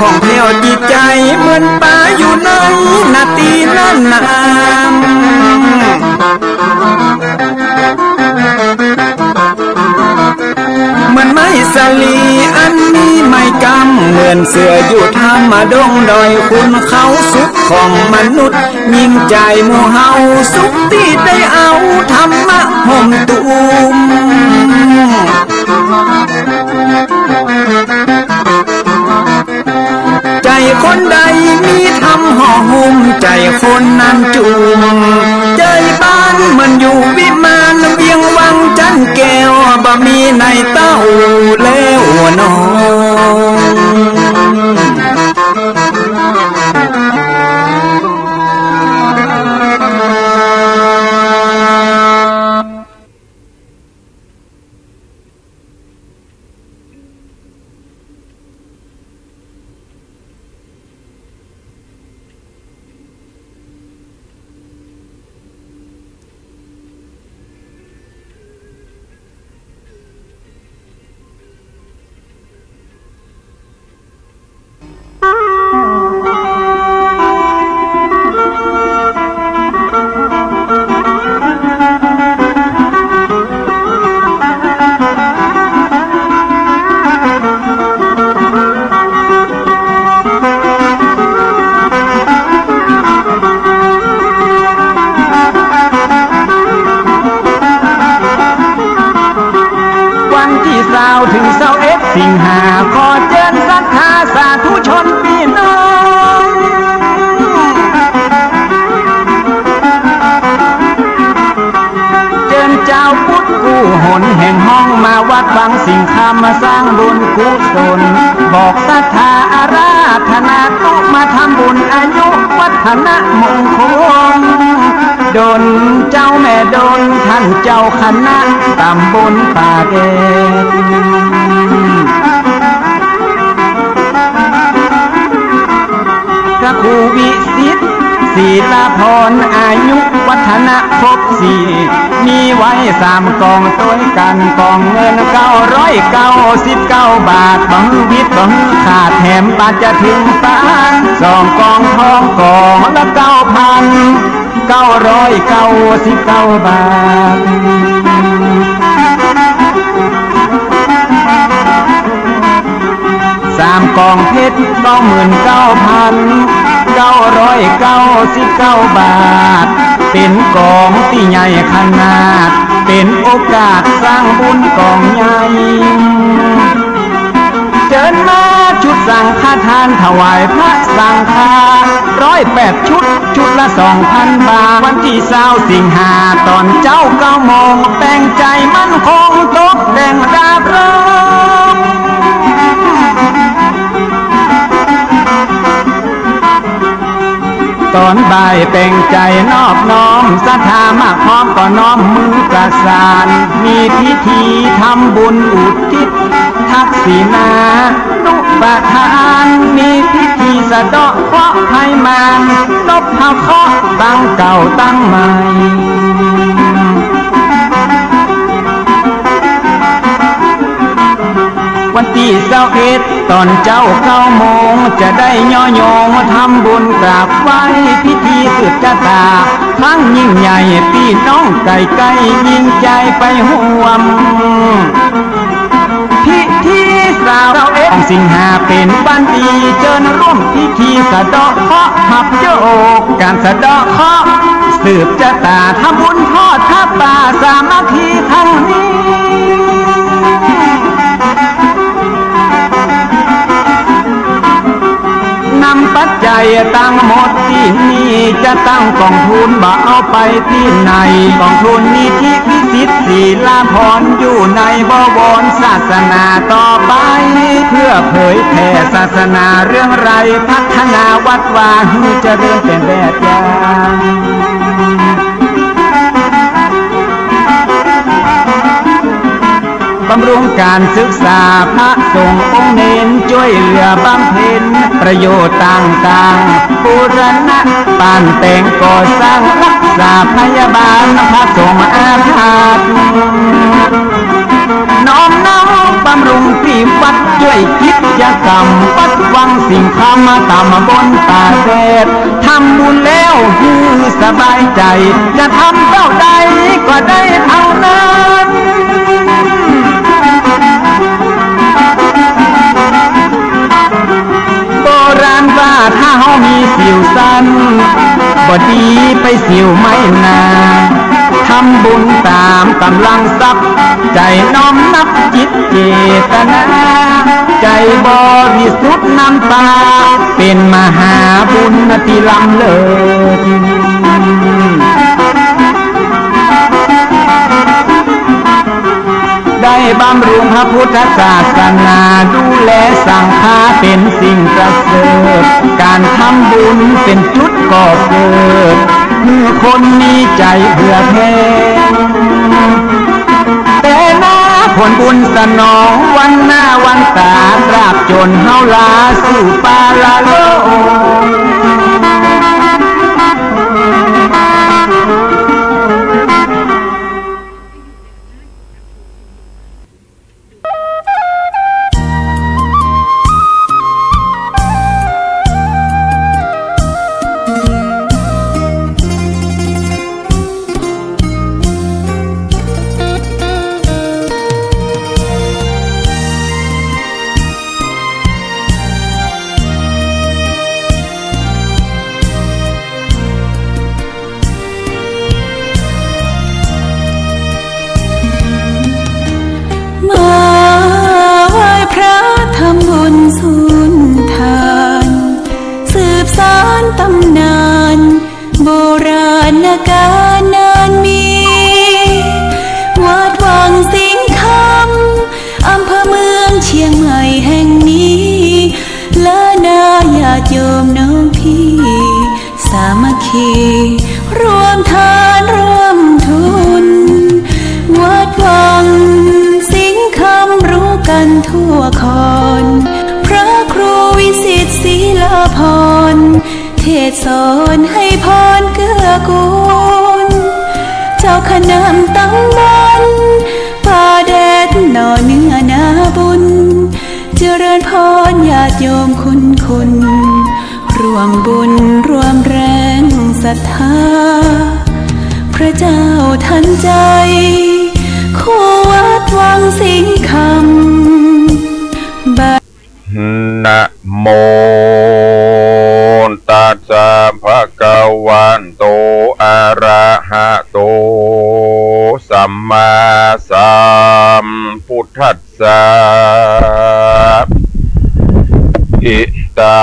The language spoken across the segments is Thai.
ของเที่ยวจิตใจเหมือนปลาอยู่ในนาทีนั้นน้ำเหมือนไม้สลีอันนี้ไม่กำเหมือนเสืออยู่ทำมาดงดอยคุณเขาสุขของมนุษย์ยิ่งใจหมู่เฮาสุขที่ได้เอาธรรมะห่มตุมใจคนใดมีธรรมห่อหุ้มใจคนนั้นจุมใจบ้านมันอยู่วิมานเวียงวังจันแก้วบ่มีในเต้าแล้วน้องถึง21 สิงหาขอเชิญศรัทธาสาธุชนพี่น้องเชิญเจ้าพุทธกู้หนแห่งห้องมาวัดฟังสิ่งคำมาสร้างบุญกุศลบอกศรัทธาอาราธนาตุมาทำบุญอายุวัฒนะมงคลดลเจ้าแม่ดลท่านเจ้าคณะตำบลป่าแดงพระครูวิสิทธิ์ศีลาพรอายุวัฒนะครบ4มีไว้3กองต้วยกันกองเงิน999 บาทบังวิทย์บังขาดแถมบาทจะถึงปาน2กองทองกองละ9,999 บาท3กองเพชร29,999 บาทเป็นกองที่ใหญ่ขนาดเป็นโอกาสสร้างบุญกองใหญ่เชิญมาชุดสังฆทานถวายพระสังฆา108 ชุดชุดละ 2,000 บาทวันที่20 สิงหาตอนเจ้า9 โมงแต่งใจมั่นคงตกแต่งราบรื่นตอนบ่ายแต่งใจนอบน้อมศรัทธามากพร้อมก็น้อมมือประสานมีพิธีทำบุญอุทิศทักษิณานุปทานมีพิธีสะเดาะเคราะห์ภัยมารลบเผาเคราะห์ตั้งเก่าตั้งใหม่วันที่21ตอนเจ้า9 โมงจะได้ย่อโยงทำบุญกราบไหว้พิธีสืบชะตาครั้งยิ่งใหญ่พี่น้องไกลๆยิ่งใจไปห่วมพิธี21 สิงหาเป็นวันดีเชิญร่วมพิธีสะเดาะเคราะห์หับโยกการสะเดาะเคราะห์สืบชะตาทำบุญทอดผ้าป่าสามัคคีทั้งนี้นำปัจจัยตั้งหมดที่นี่จะตั้งกองทุนบ่เอาไปที่ไหนกองทุนนี้ที่วิสิทธิ์ศีลาภรณ์อยู่ในบวรศาสนาต่อไปเพื่อเผยแผ่ศาสนาเรื่องไรพัฒนาวัดวาให้เจริญเป็นแบบอย่างบำรุงการศึกษาพระสงฆ์องค์เน้นช่วยเหลือบำเพ็ญประโยชน์ต่างๆบูรณะปานแต่งก่อสร้างรักษาพยาบาลพระสงฆ์อาภาษน้อมนำไป ำรุงที่วัดด้วยกิจกรรมวัดวังสิ่งคำมาตามบนตาแดดทำบุญแล้วฮือสบายใจจะทำเท่าใดก็ได้เท่านั้นโบราณว่าถ้าเฮามีสิวสั้นบ่ดีไปสิวไม่นาทำบุญตามกำลังทรัพย์ใจน้อมนับจิตเจตนาใจบริสุทธิ์น้ำตาเป็นมหาบุญที่ล้ำเลิศได้บำรุงพระพุทธศาสนาดูแลสังฆาเป็นสิ่งประเสริฐการทำบุญเป็นจุดก่อเกิดเมื่อคนมีใจเพื่อแผ่แต่นาผลบุญสนองวันหน้าวันตาตราบจนเฮาลาสู่ปาลาโลตำนานโบราณกาลนานมีวัดวังสิงคำอำเภอเมืองเชียงใหม่แห่งนี้และนาญาติโยมน้องพี่สามัคคีรวมทานร่วมทุนวัดวังสิงคำรู้กันทั่วคอนพระครูวิสิตศรีลาภรณ์เทศสอนให้พรเกื้อกูลเจ้าคณะตำบลป่าแดดหน่อเนื้อนาบุญเจริญพรญาติโยมคุณร่วมบุญร่วมแรงศรัทธาพระเจ้าทันใจคู่วัดวังสิงคำนะโมตัสสะภะคะวันโตอะระหะโตสัมมาสัมพุทธัสสะอิตั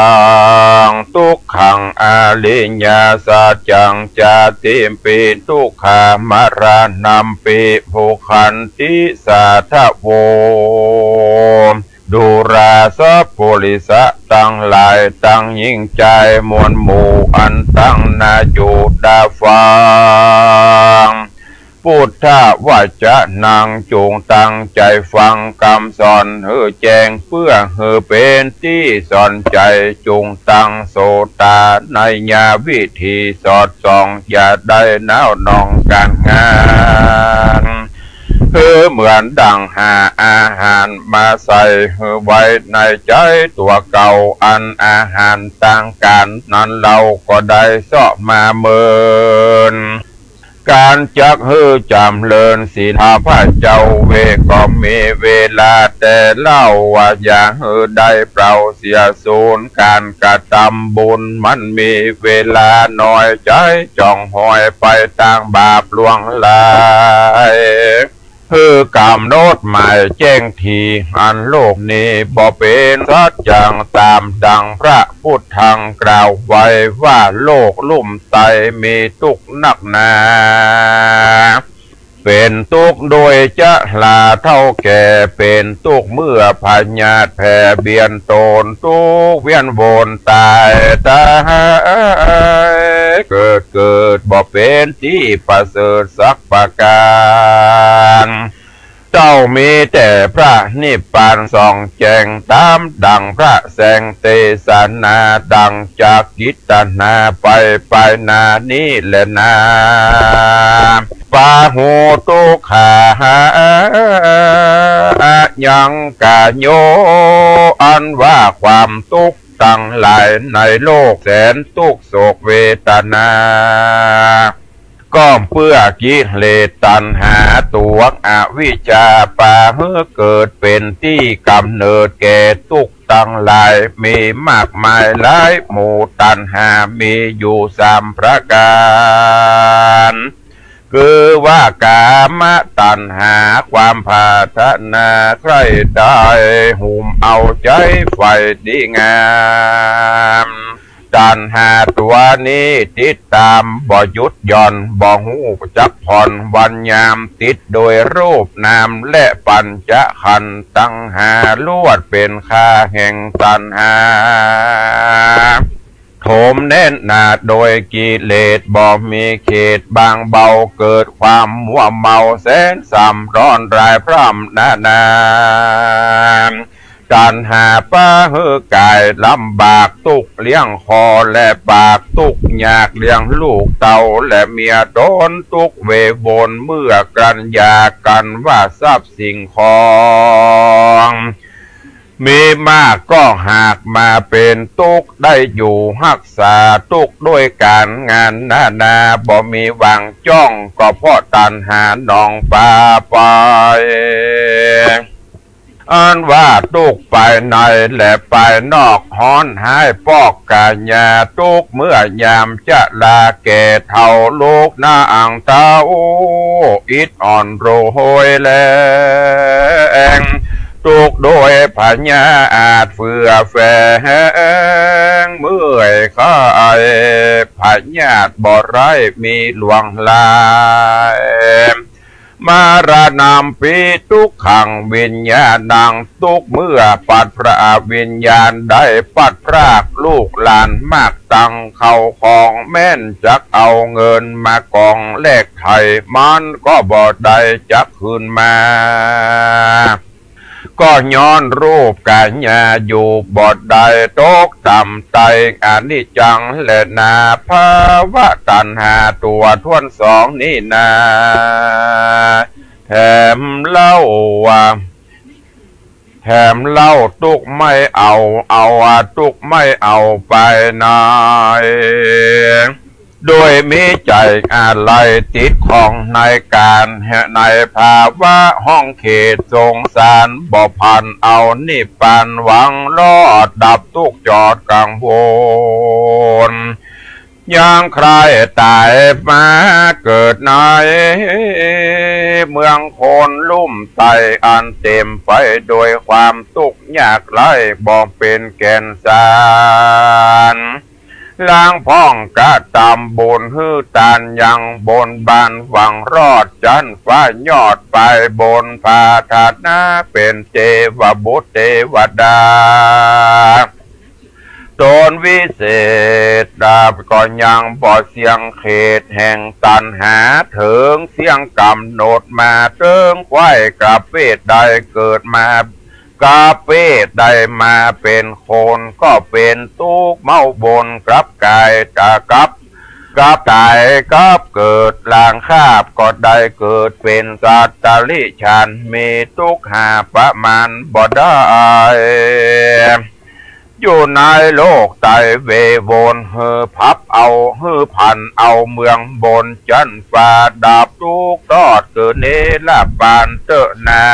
งทุกขังอริยสัจจังจาติปิทุกขามรณัมปิภูคันติสัทธโวดูราสัพพุริสะตั้งหลายตั้งยิ่งใจมวลหมู่อันตั้งนาอยู่ดาฟังพุทธวจนังจงตั้งใจฟังคำสอนเฮือแจ้งเพื่อเฮือเป็นที่สอนใจจงตั้งโสตาในญาวิธีสอดส่องอย่าได้น้าวนองการงานเหมือนดังหาอาหารมาใส่ไว้ในใจตัวเก่าอันอาหารต่างกันนั้นเราก็ได้เสาะมาเมินการจักฮือจำเลินศีลพระเจ้าเวก็มีเวลาแต่เล่าว่าอย่าฮือได้เปล่าเสียสูญการกระทำบุญมันมีเวลาน้อยใจจ้องหอยไปทางบาปลวงลายคือกำหนดหมายแจ้งทีอันโลกนี้บ่เป็นสัจจังตามดังพระพุทธังกล่าวไว้ว่าโลกลุ่มไตมีทุกข์นักหนาเป็นทุกข์โดยจะลาเท่าแก่เป็นทุกข์เมื่อพญาติแผ่เบียนตนทุกข์เวียนวนตายตายเกิดบ่เป็นที่ประเสริฐสักประการ เจ้ามีแต่พระนิพพานส่องแจ้งตามดังพระแสงเตสนาดังจากกิตนาไปนานี้แหละนาปาหูตุขายังกะโยอันว่าความทุกข์ตั้งหลายในโลกแสนทุกข์โศกเวทนาก็เพื่อกิเลสตัณหาตัวอวิชชาปาเมื่อเกิดเป็นที่กำเนิดแก่ทุกข์ตั้งหลายมีมากมายหลายหมู่ตัณหามีอยู่3 ประการคือว่ากามตัณหาความปรารถนาใครได้หุ่มเอาใจไฟดีงามตัณหาตัวนี้ติดตามบ่หยุดหย่อนบ่หูจักผ่อนวันยามติดโดยรูปนามและปัญจขันธ์ตั้งหาลวดเป็นค่าแห่งตัณหาโถมแน่นหนาโดยกิเลสบ่มีเขตบางเบาเกิดความมัวเมาแสนสัมร้อนรายพร่ำนาตัณหาป้าเฮือกายลำบากตุกเลี้ยงคอและปากตุกอยากเลี้ยงลูกเต่าและเมียโดนตุกเวบนเมื่อกันยากันว่าทรัพย์สิ่งของมีมากก็หากมาเป็นตุกได้อยู่รักษาตุกด้วยการงานนาบ่มีวางจ้องก็เพราะตัณหาหนองปาไปอันว่าตุกไปในและไปนอกฮ้อนหายปอกกาญาตุกเมื่อยามจะลาแก่เท่าลูกหน้าอ่างเต้าอิดอ่อนโรยแรงตุกโดยพญาอาจเฟื่อแฝงเมื่อยข้าพญาตบ่ไรมีหลวงลายมารานามปีทุกขังวิญญาณดังทุกเมื่อปัดพระวิญญาณได้ปัดพรากลูกหลานมากตังเข้าของแม่นจักเอาเงินมากองแลกไทยมันก็บ่ได้จักคืนมาก็ย้อนรูปกายาอยู่บอดใดตกต่ำไตอนิจจังและนาภาวะตัณหาตัวท้วนสองนี่นาแถมเล่าตุกไม่เอาตุกไม่เอาไปไหนโดยมีใจอะไรติดของในการในภาวะห้องเขตสงสารบ่พันเอานิพพานหวังรอดดับทุกจอดกังวลยังใครตายมาเกิดในเมืองคนลุ่มไตอันเต็มไปโดยความทุกข์ยากไร้บ่เป็นแก่นสารล้างพ้องกะตำบนฮื้อตานยังบนบานฝังรอดจันฟ้ายอดไปบนผาถาดนาเป็นเทวบุตรเทวดาตนวิเศษดาบก็ยังบ่เสียงเขตแห่งตันหาถึงเสียงกำหนดมาเติงควายกับเวทใดเกิดมากาเป้ได้มาเป็นคนก็เป็นตุกเมาบนกลับกายตากับตายกับเกิดลางคาบก็ได้เกิดเป็นสัตตลิชันมีทุกหาประมาณบ่ได้อยู่ในโลกไตเวโวนฮือพับเอาฮือพันเอาเมืองบนจันฟ้าดาบทุกตอดเกิดเนลาปานเตนา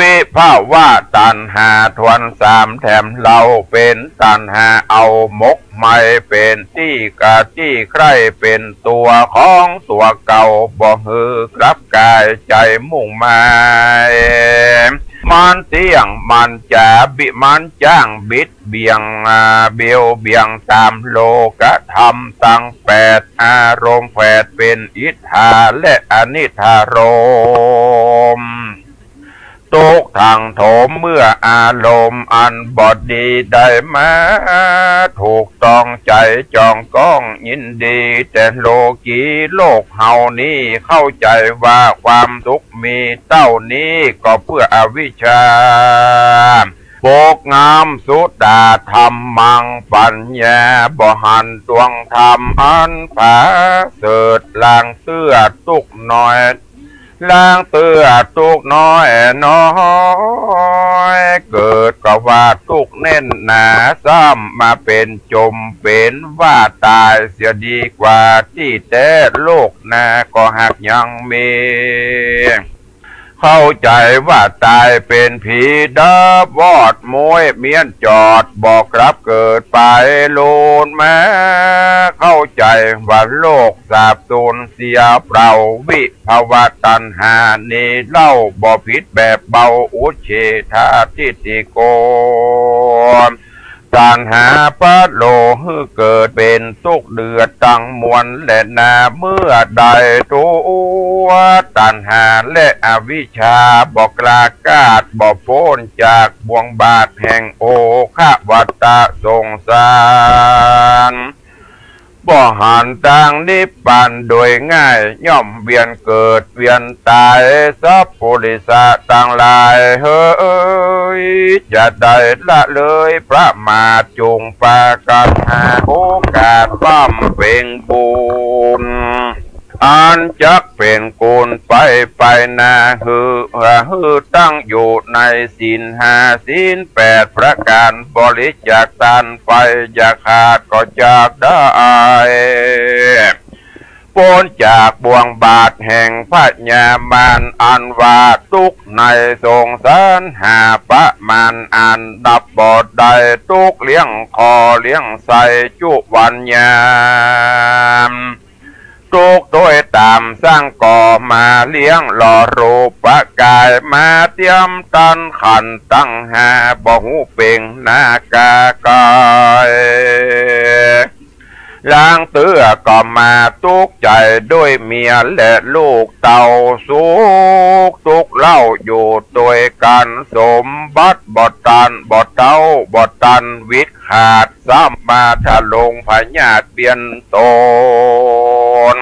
วิภาวะตัณหาทวน3แถมเราเป็นตัณหาเอามกไม่เป็นที่กะที่ใครเป็นตัวของตัวเก่าบ่ฮือกลับกายใจมุ่งหมายมันเที่ยงมันจะบิมันจ้างบิดเบียงเบียวเบียงตามโลกธรรมตั้ง8อารมณ์8เป็นอิทธาและอนิธารม ทุกทางโถมเมื่ออารมณ์อันบอดดีได้มาถูกต้องใจจองก้องยินดีแต่โลกีโลกเฮานี้เข้าใจว่าความทุกข์มีเต้านี้ก็เพื่ออวิชชาโบกงามสุดาธรรมมังปัญญาบ่หันตวงธรรมอันผาเสดลางเตื้อตุกน้อยล้างเตื้อตุกน้อยน้อยเกิดก็ว่าตุกแน่นหนาซ้ำมาเป็นจมเป็นว่าตายเสียดีกว่าที่แต่โลกนาก็หักยังมีเข้าใจว่าตายเป็นผีดับวอดมวยเมียนจอดบอกรับเกิดไปโลนมาเข้าใจว่าโลกสาบสูญเสียเปล่าวิภาวะตัณหานี้เล่าบ่ผิดแบบเบาอุเฉทาทิฏฐิโกตัณหาพระโลหือเกิดเป็นทุกข์เดือดตั้งมวลและนาเมื่อใดตัวตัณหาและอวิชชาบอกกลากาดบอกโพ้นจากบ่วงบาทแห่งโอฆะวัฏฏะสงสารบ่หันต่างนิพพานโดยง่ายย่อมเวียนเกิดเวียนตายสัพพุริสะต่างหลายเฮ้ยจะได้ละเลยพระมาจุงปากันหาโอกาสบ้ามเป็นบุญอันจักเป็นกุลไปนาฮือตั้งอยู่ในศีล5ศีล8ประการบริจาคทานไปอย่าขาดก็จากได้พ้นจากบ่วงบาทแห่งพญามารอันว่าทุกข์ในสงสารหาปะมารอันดับบอดใดทุกข์เลี้ยงคอเลี้ยงใส่จุวันยามทุกโดยตามสร้างก่อมาเลี้ยงหล่อรูปกายมาเตรียมตันขันตั้งหาบ่หูเป่งนากากายล้างเตื้อก็มาทุกใจด้วยเมียและลูกเต่าสุกทุกเล่าอยู่โดยกันสมบัติบอตันบอเต้าบอตันวิทขาดซ้ำมาทะลงพญาเปลี่ยนตน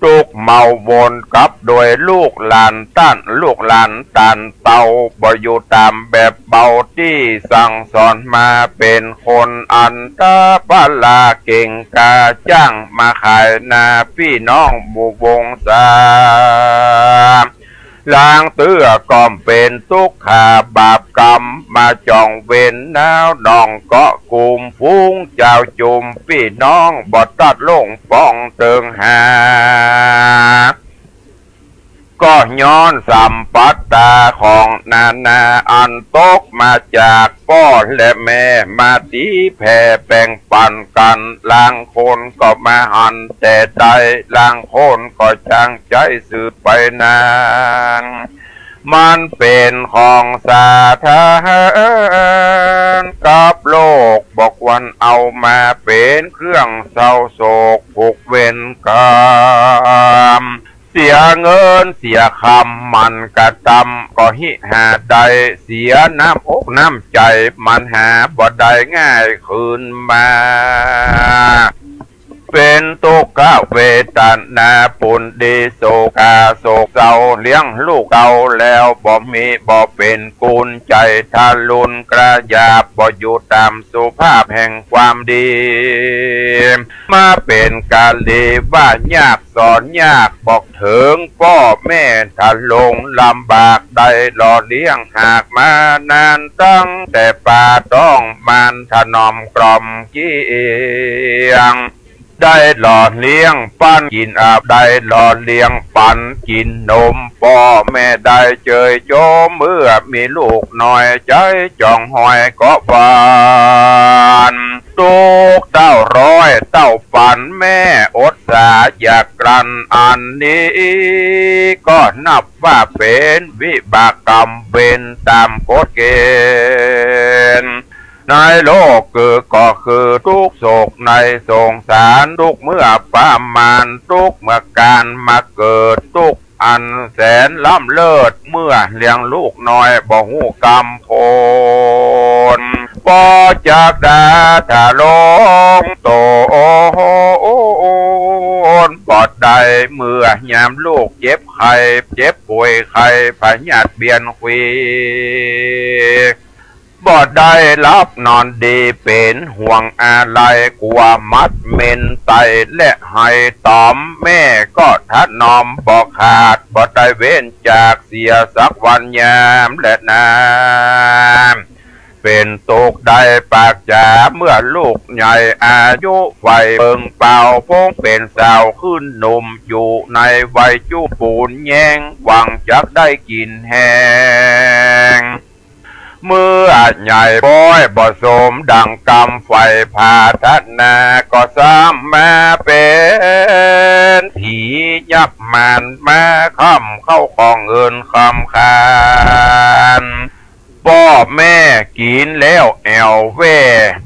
ทุกเมาวนกับโดยลูกหลานต้านลูกหลานตันเต่าบ่อยู่ตามแบบเบาที่สั่งสอนมาเป็นคนอันตาปาลาเก่งกาจ้างมาขายนาพี่น้องบุวงศาล้างเตื้อก่อมเป็นทุกขาบาปกรรมมาจองเว้นนาวดองเกาะกลุ่มฟุ้งเจ้าจุมพี่น้องบอดตัดลงป้องเติงหาก็ย้อนสัมปัตตาของนาอันตกมาจากพ่อและแม่มาตีแผ่แบ่งปันกันลางคนก็มาหันแต่ใดลางคนก็ช่างใจสืบไปนานมันเป็นของสาธารกับโลกบอกวันเอามาเป็นเครื่องเศร้าโศกผูกเวรกรรมเสียเงินเสียคำมันกระทำก็หิหาใดเสียน้ำอกน้ำใจมันหาบ่ได้ง่ายคืนมาเป็นทุกขเวทนาปุณดีโศกาโศกเศร้าเลี้ยงลูกเก่าแล้วบ่มีบ่เป็นกุลใจทารุณกระยาบบ่อยู่ตามสุภาพแห่งความดีมาเป็นกาลีว่ายากสอนยากบอกถึงพ่อแม่ถ้าลงลำบากได้หล่อเลี้ยงหากมานานตั้งแต่ป่าต้องมันถนอมกล่อมเกียงได้หล่อเลี้ยงปั้นกินอาบได้หล่อเลี้ยงปั่นกินนมพ่อแม่ได้เจยโจมเมื่อมีลูกน้อยใจจ่องหอยก็บานตุกเต้าร้อยเต้าฝันแม่อดสาอยากกลั้นอันนี้ก็นับว่าเป็นวิบากกรรมเป็นตามกฎเกณฑ์ในโลกก็คือทุกโศกในสงสารทุกเมื่อประมาณทุกเมื่อการมาเกิดทุก อันแสนล้ำเลิศเมื่อเลี้ยงลูกน้อยบ่หูกำโพนบ่จากดาถาลงโตนปอดใดเมื่อยามลูกเจ็บไข้เจ็บป่วยไข้พญาติเบียนควีบ่ได้รับนอนดีเป็นห่วงอะไรกลัวมัดเมนไตและให้ตอมแม่ก็ทัดนอมบ่ขาดบ่ได้เว้นจากเสียสักวันยามและนามเป็นตกได้ปากจ๋าเมื่อลูกใหญ่อายุไฟเบิ่งเป่าพงเป็นสาวขึ้นหนุ่มอยู่ในวัยจูปูนแยงหวังจักได้กินแห้งเมื่อใหญ่ป้อยบ่สมดังกำไฟพาทัดนาก็ซ้ำมาเป็นผียับมันมาค่ำเข้าของเอินคำคานพ่อแม่กินแล้วแอวเว่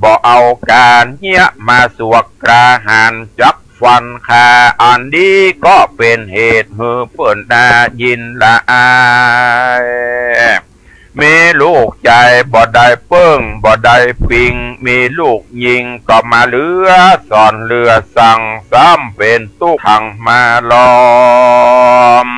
บ่เอาการเหี้ยมาสวกกระหันจักฟันคาอันนี้ก็เป็นเหตุเฮือเปิ่นดายินละอายมีลูกใจบ่ได้เปิ้งบ่ได้ปิงมีลูกยิงก็มาเรือสอนเรือสั่งซ้ำเป็นตุกขังมาล้อม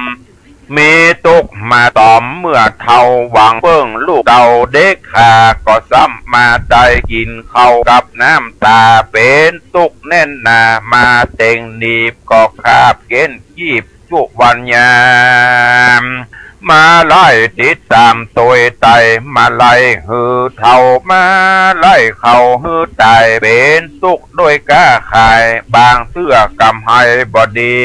มีตุกมาตอมเมื่อเท่าหวังเปิ้งลูกเต่าเด็กขาก็ซ้ำมาได้กินเข้ากับน้ำตาเป็นตุกแน่นหนามาเต็งหนีบก็คาบเก้นกีบจุวันยามมาไล่ติดตามตัวไตมาไล่หือเท่ามาไล่เขาหือตายเป็นตุกด้วยก้าขายบางเสื้อกำให้บดี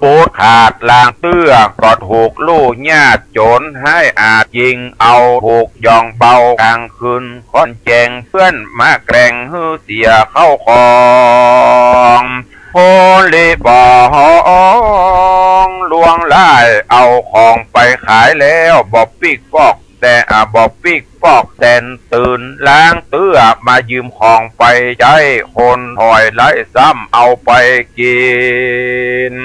ปูดขาดลางเตื้อก็ถูกลู่ญาติโจรให้อาจยิงเอาถูกยองเบากลางคืนค่อนแจงเพื่อนมาแกล้งฮือเสียเข้าของโพลีบ่องลวงไล่เอาของไปขายแล้วบ่ปิกปอกแต่บ่ปิกปอกแตนตื่นล้างเตื้อมายืมของไปใจคนหอยไล่ซ้ำเอาไปกิน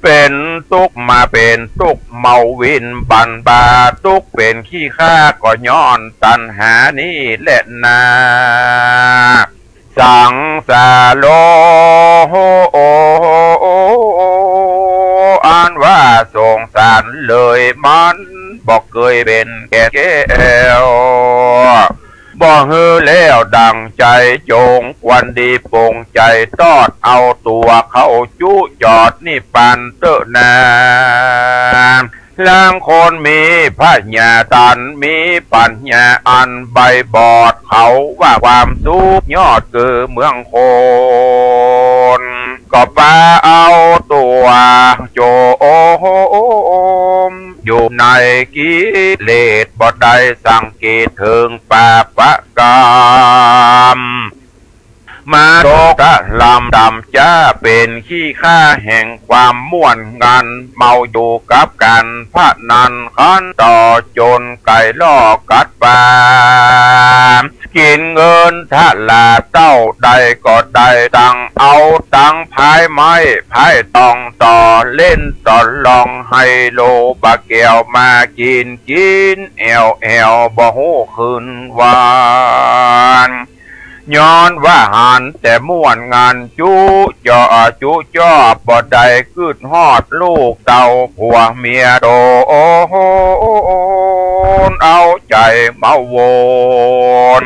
เป็นตุกมาเป็นตุกเมาวินบันบาตุกเป็นขี้ข้าก็ย้อนตันหานี่แหละนาสังสาโลอันว่าสงสารเลยมันบอกเคยเป็นแก่แก้วบ่ฮือแล้วดังใจจงควันดีปงใจตอดเอาตัวเข้าจุจอดนี่ปันเตอนาลางคนมีพระญาตันมีปัญญาอันใบบอดเขาว่าความสุขยอดคือเมืองโคนก็ปาเอาตัวโจมอยู่ในกิเลสบ่ได้สังเกตถึงปาปะกรรมมาโดกะลำดำจ้าเป็นขี้ข้าแห่งความม่วนงันเมาอยู่กับกันพระนันขันต่อจนไก่ล่อกัดปากินเงินถ้าลาเต้าใดก็ได้ตังเอาตังพายไม้พายตองต่อเล่นต่อลองไฮโลบะแก้วมากินแอวบ่หูคืนวานย้อนว่าหันแต่ม่วนงานจุจ่อบ่ได้คืดฮอดลูกเต่าผัวเมียโดนเอาใจเมาวน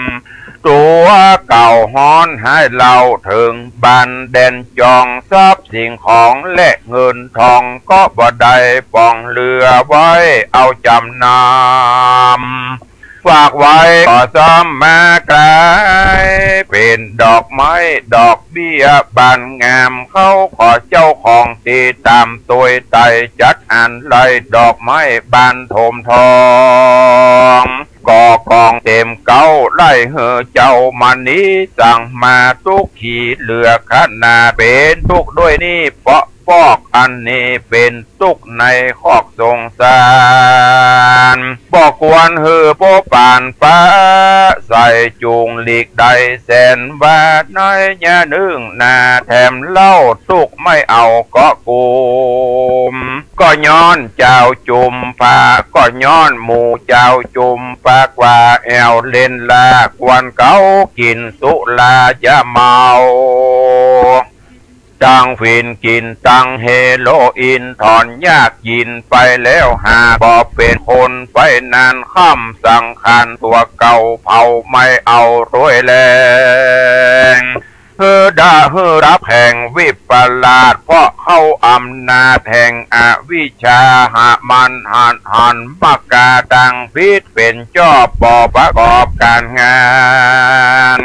ตัวเก่าฮ้อนให้เราถึงบันเด่นจองทรัพย์สิ่งของและเงินทองก็บ่ได้ป้องเรือไว้เอาจำนำฝากไว้ก็ซ้ำมากลายเป็นดอกไม้ดอกเบี้ยบานงามเขาขอเจ้าของตีตามตัวไตจัดอันไล่ดอกไม้บานโถมทองก่อกองเต็มเก้าไล่เหือเจ้ามันนี้สั่งมาทุกขีเหลือขนาเป็นทุกด้วยนี่เพราะ ปอกอันนี้เป็นตุกในคอกสงสารบอกควรฮือโปป่านฟ้าใส่จูงหลีกใดแสนบาทน้อยยะนึ่งนาแถมเล่าตุกไม่เอาก็กุมก็ย้อนเจ้าจุมปาก็ย้อนหมู่เจ้าจุมปากว่าแอวเล่นลากวันเก่ากินสุลายะเมาตั้งฟินกินตั้งเฮโรอีนถอนยากยินไปแล้วหาบ่เป็นคนไปนานค่ำสังขารตัวเก่าเผาไม่เอารวยแรงเฮือด่าเฮือรับแห่งวิปลาสเพราะเข้าอำนาจแห่งอวิชชาหามันหันปากกาดังพิษเป็นจอบบ่ประกอบการงาน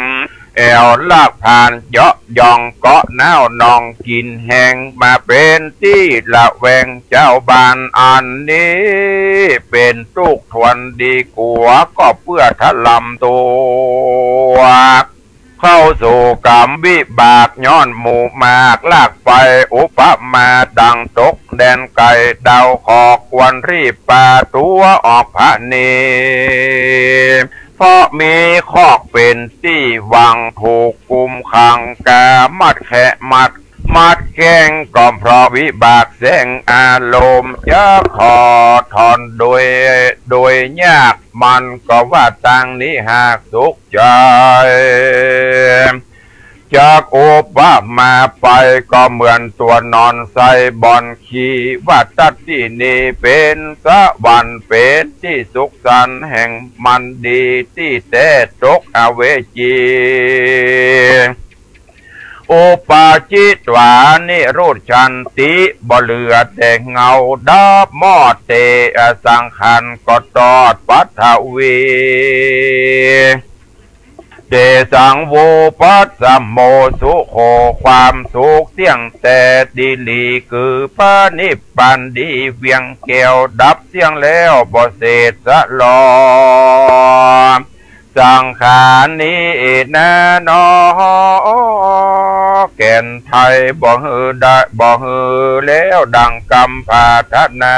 แอวลากผ่านเยาะยองเกาะน้าวนองกินแหงมาเป็นที่ละแวงเจ้าบ้านอันนี้เป็นทุกทวนดีกว่าก็เพื่อทะลำตัวเข้าสู่กรรมวิบากย้อนหมู่มากลากไปอุปมาดังตกแดนไก่ดาวขอกควรรีบปาตัวออกพระเนเพราะมีคอกเป็นที่วางถูกกุมขังกามัดแขะมัดแข้งก็เพราะวิบากแสงอารมณ์จะขอถอนโดยยากมันก็ว่าต่างนี้หากสุขใจจากโอปมาไปก็เหมือนตัวนอนใส่บอนขี่ว่าตัดที่นี่เป็นสวรรค์เป็นที่สุขสันต์แห่งมันดีที่แต่ตกอเวจีโอปาจิตวานิโรธชันติบ่เหลือแต่เงาดับมอดเตอสังขันก็ตอดปัทวีเดสังโวปัสสมโมสุโขความสุขเที่ยงแต่ดีลีคือพระนิพพานดีเวียงแก้วดับเสียงแล้วบ่เศษสะลอสังขารนี้นะนอแก่นไทยบ่ฮือได้บ่ฮือแล้วดังกำพาทนา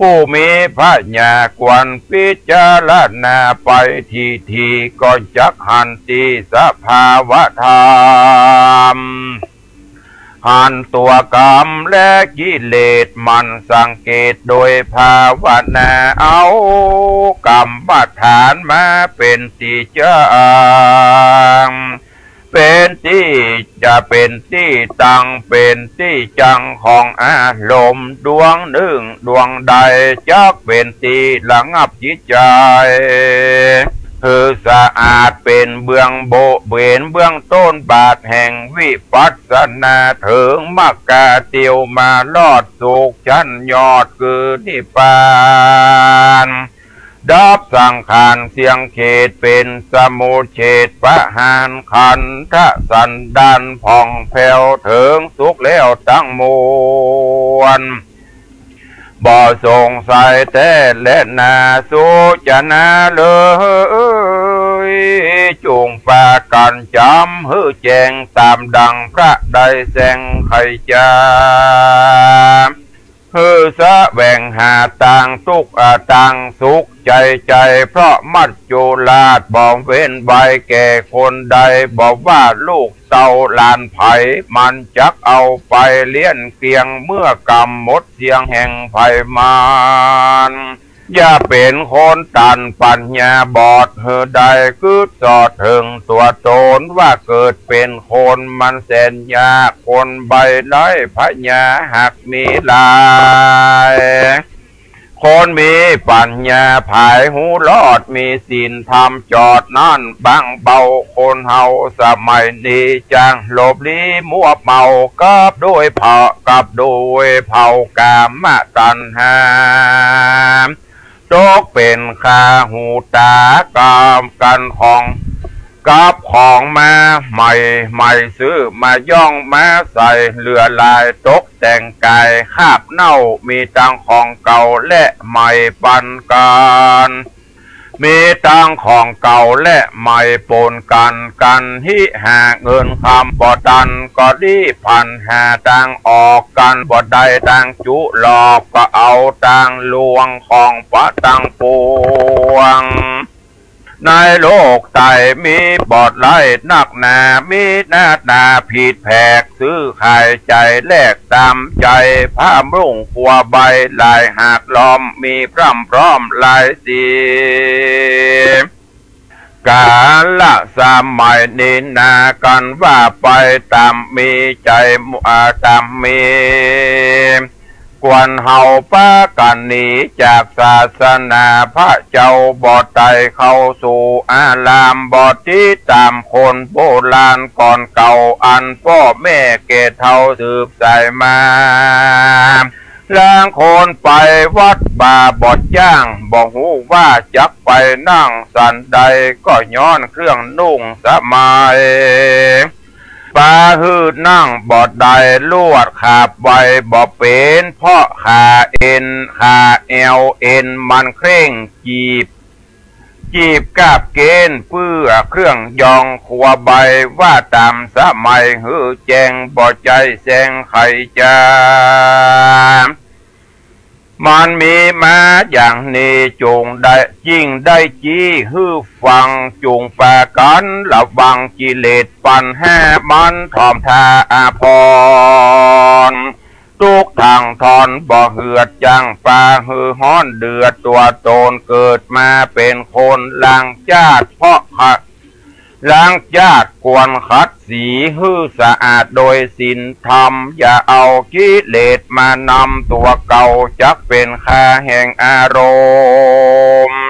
ผู้มีพระญาณควรพิจารณาไปทีก็จักหันติสภาวะธรรมหันตัวกรรมและกิเลสมันสังเกตโดยภาวนาเอากรรมฐานมาเป็นที่จังเป็นที่จะเป็นที่ตั้งเป็นที่จังของอารมณ์ดวงหนึ่งดวงใดจักเป็นที่ระงับจิตใจคือสะอาดเป็นเบื้องโบเบนเบื้องต้นบาทแห่งวิปัสสนาถึงมรรคเตียวมาลอดสุขชั้นยอดคือนิพพานดับสังขารเสียงเขตเป็นสมุเฉดปะหานขันธสันดานผ่องแผ้วถึงสุขแล้วทั้งมวลบ่สงสัยแต่และนาสุจนาเลยจุงปากันจำฮือแจงตามดังพระใดแสงไขจาฮือสะแหว่งหาต่างทุกต่างสุขใจเพราะมัจจุราชบอกเว้นใบแก่คนใดบอกว่าลูกเต่าลานไผ่มันจักเอาไปเลี้ยนเกียงเมื่อกำหมดเสียงแห่งไผ่มานอย่าเป็นคนตันปัญญาบอดเฮอใดคือสอดถึงตัวตนว่าเกิดเป็นคนมันแสนยากคนใบได้พญาหักมีลายคนมีปัญญาภายหูรอดมีศีลธรรมจอดนั่นบังเบาคนเฮาสมัยนี้จังหลบลี้มัวเมากับด้วยเผากามตัณหาตกเป็นข้าหูตากามกันของกับของมาใหม่ซื้อมาย่องมาใส่เลือลายตกแต่งกายคาบเน่ามีตังของเก่าและใหม่ปันกัน มีตังของเก่าและใหม่ปนกันที่หาเงินคำบ่ตันก็ดีพันหาตังออกกันบ่ได้ตังจุหลอกก็เอาตังลวงของปะตังปวงในโลกไตมีบอดไล่นักหนามีหน้าตาผิดแผกซื้อขายใจแลกตามใจผ้ารุ่งขัวใบลายหากล้อมมีพร่ำพร้อมลายสีกาละสมัยนี้นากันว่าไปตามมีใจตามมีกวนเฮาป้ากันหนีจากศาสนาพระเจ้าบอดไตเข้าสู่อารามบอดที่ตามคนโบราณก่อนเก่าอันพ่อแม่เกศเท่าสืบสายมาล้างคนไปวัดป่าบอดย่างบอกหูว่าจักไปนั่งสันใดก็ย้อนเครื่องนุ่งสมัยปาหืดนั่งบอดใดลวดขาบไว้บ่เป็นเพราะขาเอ็นขาเอวเอ็นมันเคร่งจีบกาบเกณฑ์เพื่อเครื่องยองขัวใบว่าตามสมัยหือแจงบ่ใจแสงไข่จามันมีมาอย่างนี้จงได้ยิ่งได้จี้ฮื้อฟังจงปากันระวังกิเลสปันแห่มันทอมทาอาพรทุกทางทอนบ่เหือดจังปาฮือฮ้อนเดือดตัวโตนเกิดมาเป็นคนล้างจาดเพราะล้างญาติกวนขัดสีฮื้อสะอาดโดยศีลธรรมอย่าเอากิเลสมานำตัวเก่าจักเป็นค่าแห่งอารมณ์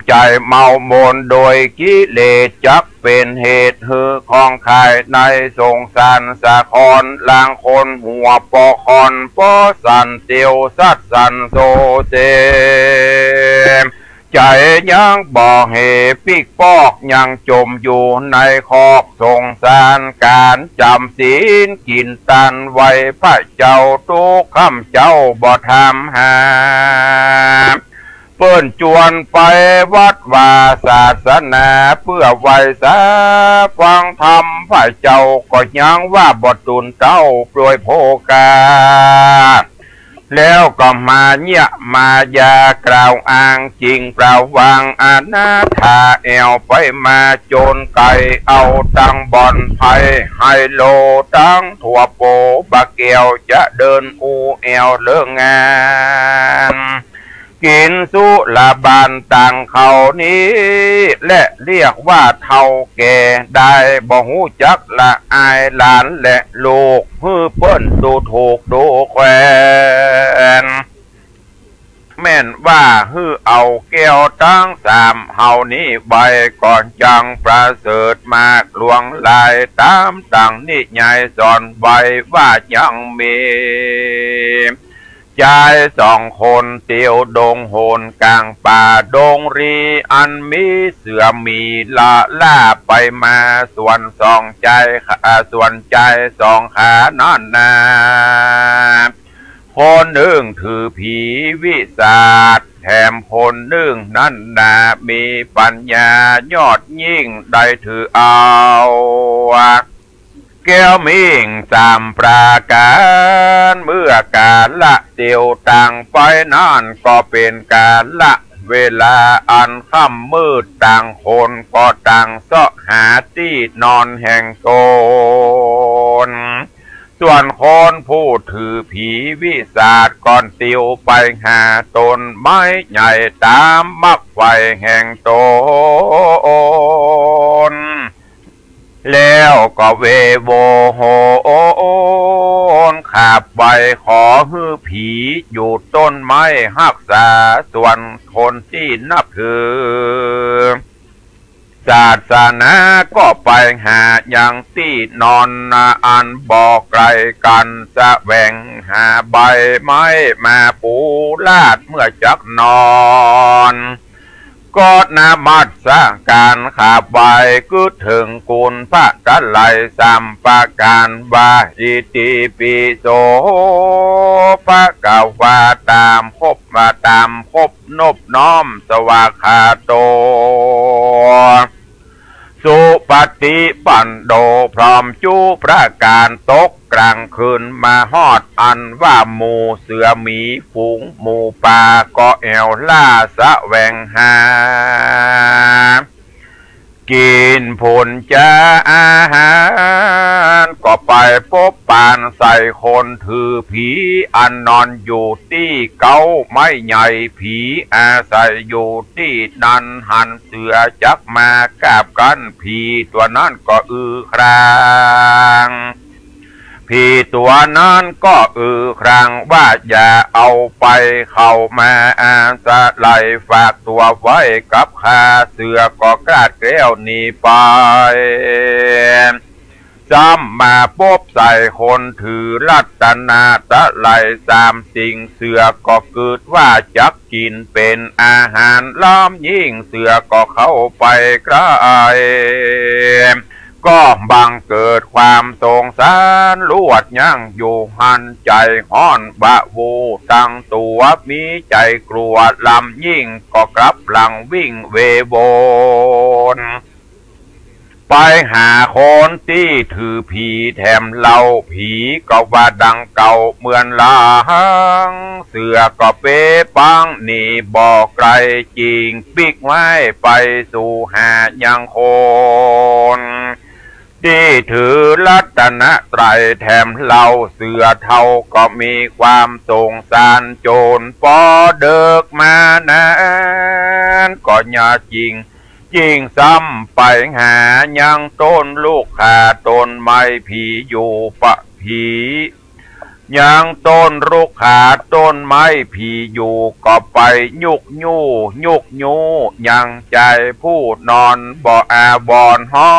ใจเมาโมนโดยกิเลสจักเป็นเหตุฮือของขายในสงสารสะคอนลางคนหัวปอคอนปอสันเตียวสัดสันโซเซใจยังบ่เหปิกปอกยังจมอยู่ในคอกสงสารการจำศีลกินตันไว้พระเจ้าทุกคำเจ้าบ่ทำหาเปิ้นจวนไปวัดวาศาสนาเพื่อไว้สาฟังธรรมพระเจ้าก็ยังว่าบ่ตุนเจ้าโปรยโภกาแล้วก็มาเนี่ยมายากล่าวอ้างจริงเปล่าวางอนาถาแอวไปมาโจรไก่เอาตั้งบ่อนไพ่ไฮโลตั้งถั่วโปบะเกียวจะเดินอูแอวเลิกงานกินสุลาบานต่างเขานี้และเรียกว่าเท่าแก่ได้บ่หูจักละอายหลานและลูกฮือเปิ้นดูถูกดูแควนแม่นว่าฮือเอาแก้วทั้งสามเฮานี้ใบก่อนจังประเสริฐมากหลวงลายตามต่างนิยายสอนใบว่ายังมีชายสองคนเตียวดงโหนกลางป่าดงรีอันมีเสือมีละล่าไปมาส่วนสองใจส่วนใจสองขานั่นนาคนหนึ่งถือผีวิสาทแถมคนหนึ่งนั่นนามีปัญญายอดยิ่งได้ถือเอาแก้วมิ่งสามปราการเมื่อการละเตียวต่างไปนั่นก็เป็นการละเวลาอันค่ำมืดต่างคนก็ต่างเสาะหาที่นอนแห่งตนส่วนคนผู้ถือผีวิสาทก่อนติวไปหาต้นไม้ใหญ่ตามมักไฟแห่งตนแล้วก็เวโวโหนขาบใบขอฮือผีอยู่ต้นไม้รักษาส่วนคนที่นับถือศาสนาก็ไปหาอย่างที่นอนอันบอกไกลกันแสวงหาใบไม้มาปูลาดเมื่อจักนอน ก็นามัสการขาบไหวก็ถึงกุลพระกัลไลสัมปะการวาอิติปิโสพระกาวาตามพบมาตามพบนบน้อมสวาคาโตสุปฏิปันโดพร้อมจูประการตกกลางคืนมาฮอดอันว่าหมูเสือหมีฝูงหมูป่าก็แอวล่าสะแวงหากินผลจะอาหารก็ไปพบปานใส่คนถือผีอันนอนอยู่ที่เก้าไม้ใหญ่ผีอาศัยอยู่ที่นันหันเสือจักมากาบกันผีตัวนั้นก็ครางผีตัวนั้นก็ครางว่าอย่าเอาไปเข้ามาอาสะไหลฝากตัวไว้กับข้าเสือก็กล้าแก้วหนีไปซ้ำมาพบใส่คนถือรัตนาตะไหลสามสิ่งเสือก็เกิดว่าจักกินเป็นอาหารล้อมยิ่งเสือก็เข้าไปใกล้ก็บังเกิดความสงสารลวดยั่งอยู่หันใจห้อนบะวูตั้งตัวมีใจกลัวลำยิ่งก็กลับหลังวิ่งเวโบนไปหาคนที่ถือผีแถมเล่าผีก็ว่าดังเก่าเหมือนลางเสือก็เป๊ปังนี่บอกไกลจริงปิกไว้ไปสู่หายังคนที่ถือรัตนไตรแถมเล่าเสือเท่าก็มีความสงสารโจรปอเดิกมานานก็อย่าจริงซ้ำไปหายังต้นลูกขาต้นไม้ผีอยู่ปะผียังต้นลูกขาต้นไม้ผีอยู่ก็ไปยุกยูยังใจผู้นอนบ่อาบอนฮ้อ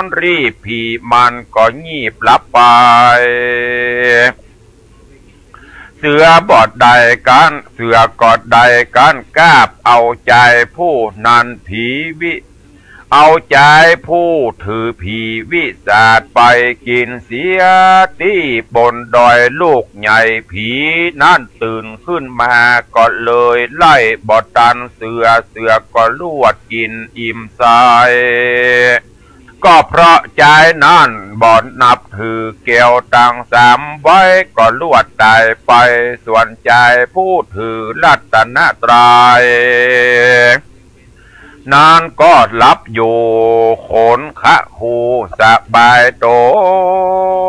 นรีบผีมันก็งีบหลับไปเสือบอดใดกันเสือกอดใดกันกาบเอาใจผู้นั้นผีเอาใจผู้ถือผีวิสาดไปกินเสียที่บนดอยลูกใหญ่ผีนั่นตื่นขึ้นมาก็เลยไล่บอดตันเสือก็ลวดกินอิ่มใจก็เพราะใจนั่นบ่นับถือเกี่ยวตังสามไว้ก็ลวดตายไปส่วนใจผู้ถือรัตนตรัยนานก็หลับอยู่ขนขะหูสบายต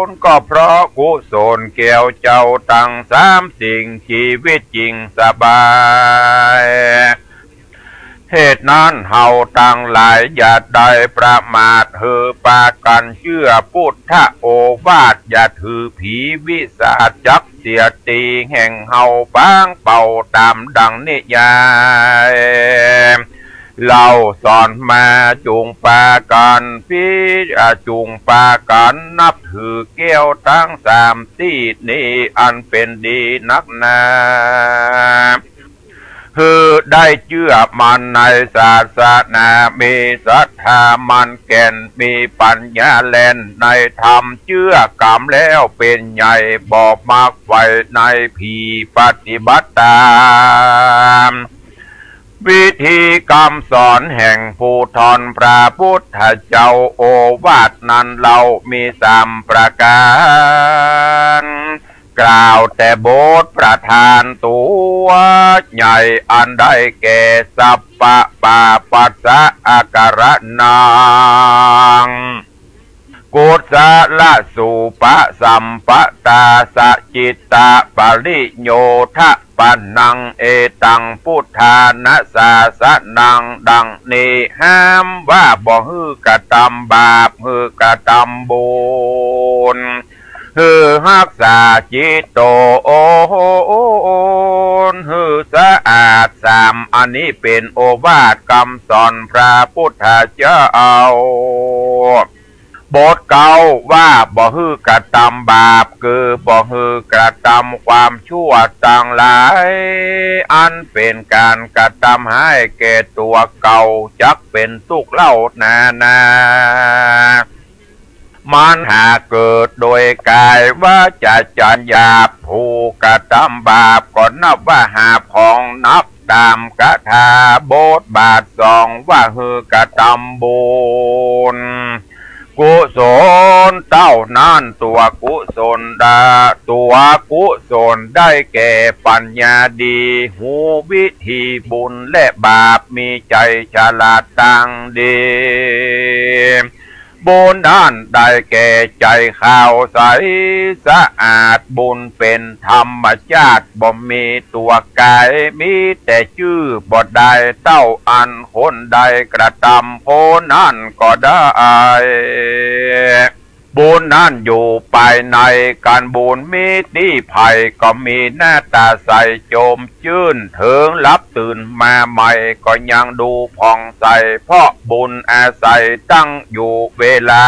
นก็เพราะกุศลเกี่ยวเจ้าตังสามสิ่งชีวิตจริงสบายเหตุนั้นเฮาตั้งหลายอย่าได้ประมาทเฮอปากันเชื่อพุทธโอวาทอย่าถือผีวิสาจจักเสียตีแห่งเฮาปางเป่าตามดังนิยายเราสอนมาจุงปากันพี่จุงปากันนับถือเกี้ยวทั้งสามที่นี้อันเป็นดีนักหนาคือได้เชื่อมันในศาสนามีศรัทธามันแก่นมีปัญญาแล่นในธรรมเชื่อกรรมแล้วเป็นใหญ่บอกมากไว้ในผีปฏิบัติตามวิธีกรรมสอนแห่งผู้ทอนพระพุทธเจ้าโอวาทนั้นเรามีสามประการกล่าวแต่บทประธานตัวใหญ่อันได้แก่สัพพะปาปัสสะอาการนังกุศลสุปะสัมปตาสจิตตปริโยทะปันนังเอตังพุทธานะสาสนังดังนี้ห้ามว่าบ่ฮือกระทำบาปฮือกระทำบุญฮือรักษาจิตโตโอนฮือสะอาดสามอันนี้เป็นโอวาทคำสอนพระพุทธเจ้า บทเก่าว่าบ่ฮือกระทำบาปคือบ่ฮือกระทำความชั่วต่างหลายอันเป็นการกระทำให้แก่ตัวเก่าจักเป็นทุกข์เล่านามันหากเกิดโดยกายว่าจะจัญญาผู้กระทำบาปก็นับว่าหาของนับตามกถาบทบาทสองว่าฮือกระทำบุญกุศลเต้านั่นตัวกุศลตัวกุศลได้แก่ปัญญาดีหูวิธีบุญและบาปมีใจฉลาดตังดีบุญด้านได้แก่ใจขาวใสสะอาดบุญเป็นธรรมชาติบ่มีตัวกายมีแต่ชื่อบ่ได้เต้าอันคนใดกระทำโพนั่นก็ได้บุญนั่นอยู่ภายในการบุญมีที่ภัยก็มีหน้าตาใสโจมชื่นถึงรับตื่นมาใหม่ก็ยังดูผ่องใสเพราะบุญอาศัยตั้งอยู่เวลา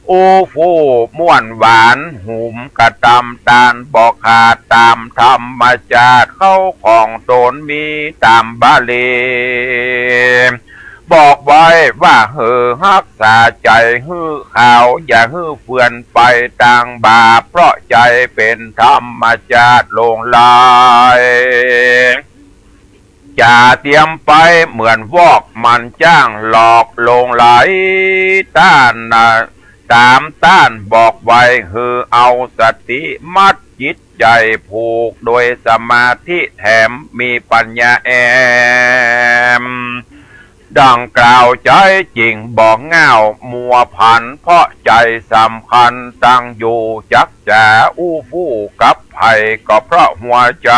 อูฟูม่วนหวานหุมกระตำตาลบอกขาดตามธรรมชาติเข้าของตนมีตามบาลีบอกไว้ว่ารักษาใจฮื้อข่าวอย่าฮื้อเฟื่อนไปต่างบาปเพราะใจเป็นธรรมชาติลงลายจะเตรียมไปเหมือนวอกมันจ้างหลอกลงไหลต้านตามต้านบอกไว้เอาสติมัดจิตใจผูกโดยสมาธิแถมมีปัญญาแอมดังกล่าวใจจริงบอกเงามัวพันเพราะใจสำคัญตั้งอยู่จักจ๋าอู้ฟู่กับไผ่ก็เพราะหัวใจ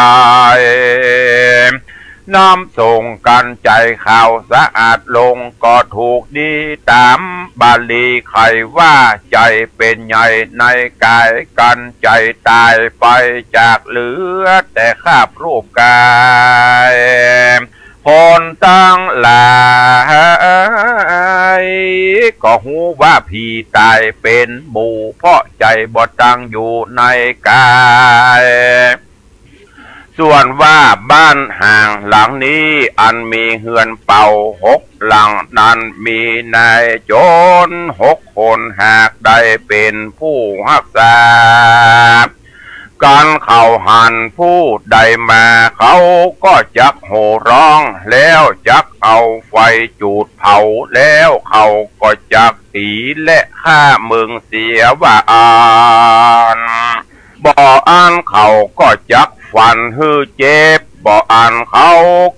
น้ำส่งกันใจข่าวสะอาดลงก็ถูกดีตามบาลีไขว่าใจเป็นใหญ่ในกายกันใจตายไปจากเหลือแต่คาบรูปกายคนตั้งหลายก็หูว่าผีตายเป็นหมู่เพราะใจบ่ตั้งอยู่ในกายส่วนว่าบ้านห่างหลังนี้อันมีเฮือนเป่า6 หลังนั้นมีนายโจร6 คนหากได้เป็นผู้รักษาการเข้าหันผู้ใดมาเขาก็จักโห่ร้องแล้วจักเอาไฟจูดเผาแล้วเขาก็จักตีและฆ่ามึงเสียว่าบ่อ่านเขาก็จักฟันฮือเจ็บบ่อ่านเขา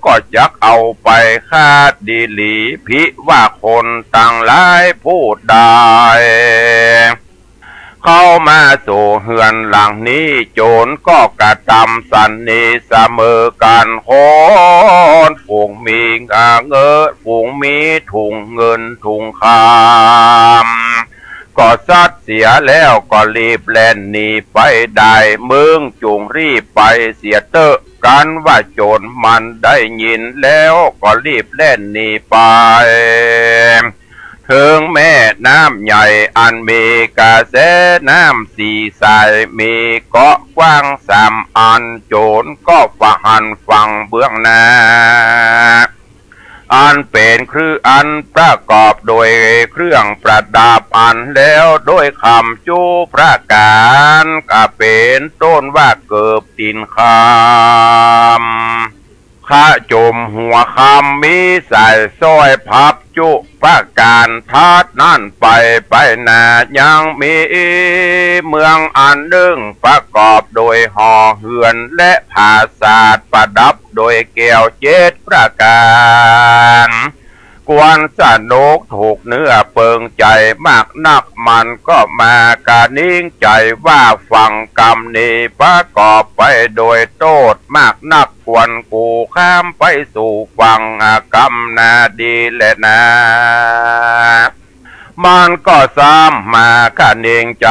ก็จักเอาไปฆ่าดีหลีพิว่าคนต่างหลายพูดได้เข้ามาสู่เฮือนหลังนี้โจรก็กระทำสันนิเสมอกันโคนฝูงมีเงินฝูงมีถุงเงินถุงคำก็ซัดเสียแล้วก็รีบแล่นหนีไปได้มึงจุงรีบไปเสียเตอะกันว่าโจรมันได้ยินแล้วก็รีบแล่นหนีไปถึงแม่น้ำใหญ่อันมีกระแสน้ำสีสายมีเกาะกว้าง3 อันโจรก็ฝ่าหันฝั่งเบื้องหน้าอันเป็นคืออันประกอบโดยเครื่องประดับอันแล้วโดยคำจูประการก็เป็นต้นว่าเกิบตินคำข้าจมหัวคำมีใส่ซ้อยพับจุประการทัดนั่นไปนายังมีเมืองอันหนึ่งประกอบโดยหอเฮือนและผาศาสตร์ประดับโดยแก้ว7 ประการกวนสนุกถูกเนื้อเปิงใจมากนักมันก็มากานิ่งใจว่าฟังกรรมนี้ประกอบไปโดยโทษมากนักควรกูข้ามไปสู่ฟังกรรมนาดีและนามันก็ซ้ำมากานิ่งใจ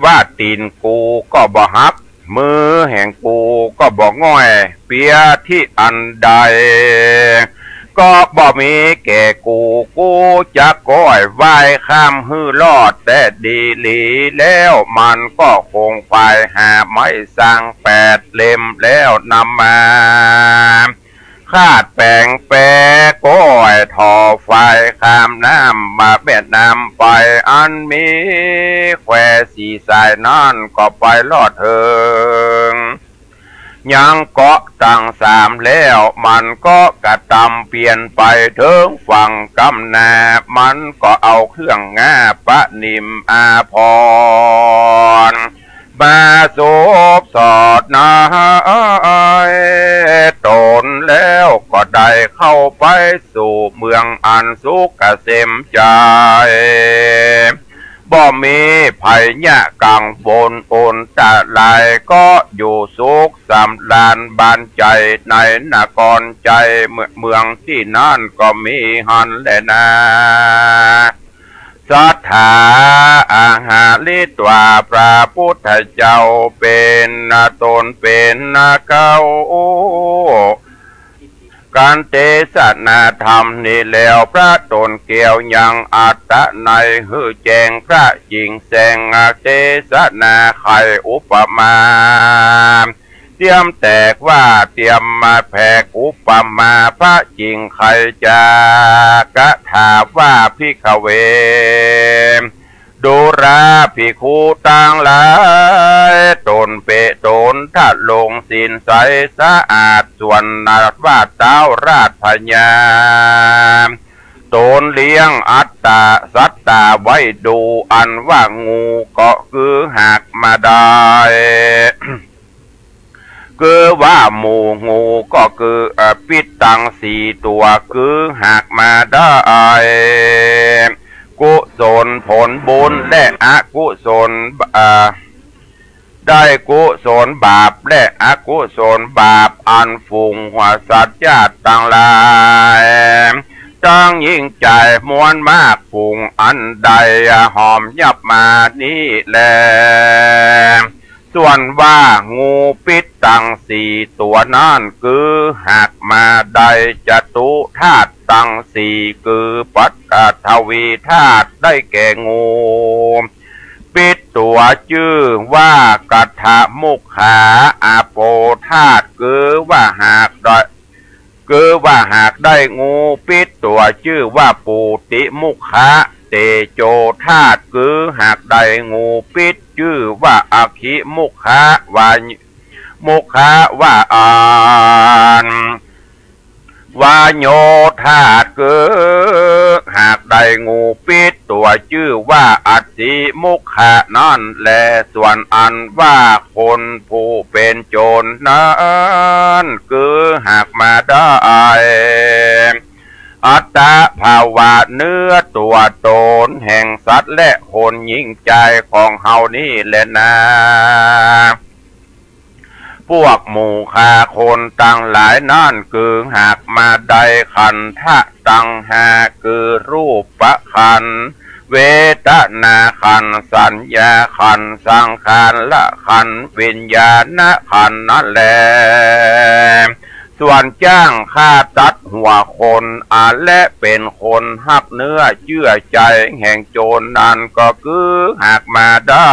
ว่าตีนกูก็บ่หักมือแห่งกูก็บ่ง่อยเปียที่อันใด ก็บ่มีแก่กูจะก้อยไหวข้ามฮื้อรอดแต่ดีหลีแล้วมันก็คงไปหาไม้สร้าง8 เล่มแล้วนำมาคาดแปลงแปรก้อยทอไฟข้ามน้ำมาเบ็ดน้ำไปอันมีแควสีสายนั่นก็ไปลอดเถิงยังเกาะตั้ง3แล้วมันก็กระตำเปลี่ยนไปถึงฝั่งกำนามันก็เอาเครื่องงาปะนิมอาพรมาโสบสอดนายตนแล้วก็ได้เข้าไปสู่เมืองอันสุขเกษมใจบ่มีภัยยะกังวลโอนตะลายก็อยู่สุขสำราญบานใจในนครใจเมืองที่นั่นก็มีหันแลนะศรัทธาอาหาลิตวาพระพุทธเจ้าเป็นตนเป็นเก้าการเทศนาธรรมนี่แล้วพระตนเกี่ยวยังอัตตะในหือแจงพระจริงแสงเทศนาไขอุปมาเตรียมแตกว่าเตรียมมาแผกอุปมาพระจริงใครจะกะถาว่าพิขเวดูราภิกขุต่างหลายตนเปตนทัดลงสินใสสะอาดส่วนนาว่าเต้าราชพญาตนเลี้ยงอัตตาสัตตาไว้ดูอันว่างูก็คือหักมาได้คือว่าหมูงูก็คือปิดตัง4 ตัวคือหักมาได้กุศลผลบุญและอกุศลได้กุศลบาปและอกุศลบาปอันฝูงหัวสัตว์ญาติต่างหลายตั้งยิ่งใจมวลมากฝูงอันใดหอมยับมานี้แลส่วนว่างูปิดตัง4 ตัวนั่นคือหักมาได้จตุธาตุตัง4คือปัตตวีธาตุได้แก่งูปิดตัวชื่อว่ากัทะมุขขาอาโปธาตุคือว่าหากได้งูปิดตัวชื่อว่าปูติมุขขาเตโจธาตุคือหากได้งูปิดชื่อว่าอคิมุขาวามุขาวาอันวาโยธาตุคือหากได้งูปิดตัวชื่อว่าอัตติมุขะนั่นแลส่วนอันว่าคนผู้เป็นโจรนั้นคือหากมาได้อัตตาภาวะเนื้อตัวตนแห่งสัตว์และคนยิ่งใจของเฮานี่แหละนะพวกหมู่คาคนตั้งหลายนั่นคือหากมาได้ขันธะตั้งหาคือรูปประขันเวทนาขันสัญญาขันสังขารละขันวิญญาณขันนั่นแหละส่วนจ้างฆ่าตัดหัวคนและเป็นคนหักเนื้อเชื่อใจแห่งโจรนั้นก็คือหากมาได้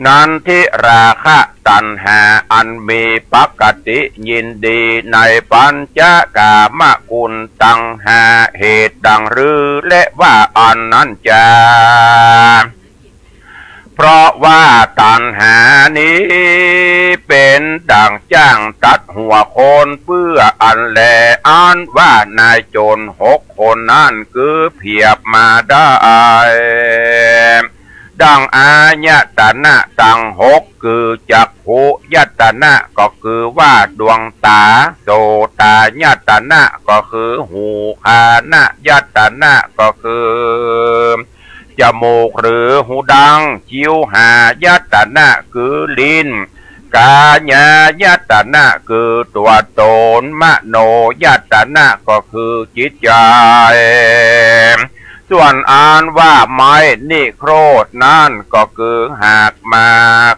นันทิราคะตัณหาอันมีปกติยินดีในปัญจกามกุลตังหาเหตุดังรือและว่าอันนั้นจะเพราะว่าตัณหานี้เป็นดังจ้างตัดหัวคนเพื่ออันแลอันว่านายโจร6 คนนั่นคือเพียบมาได้ดังอายตนะตัง6คือจักขุยตนะก็คือว่าดวงตาโสตายตนะก็คือหูคานยตนะก็คือจมูกหรือหูดังชิวหายตนะคือลิ้นกายายตนะคือตัวตนมโนยตนะก็คือจิตใจ ส่วนอ่านว่าไม้นิโครธนั่นก็คือหากมา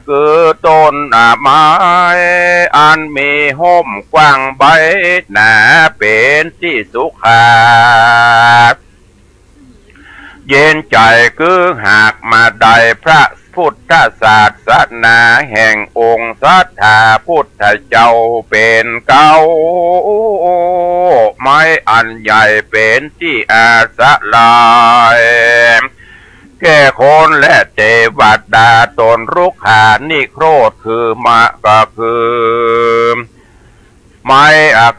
คือต้นไม้อันมีห่มกว้างใบหนาเป็นที่สุขาเย็นใจคือหากมาได้พระพุทธศาสนาแห่งองค์สัทธาพุทธเจ้าเป็นเก่าไม้อันใหญ่เป็นที่อาสะลายแก่คนและเทวดาตนรุกขานิโครธคือมาก็คือไม้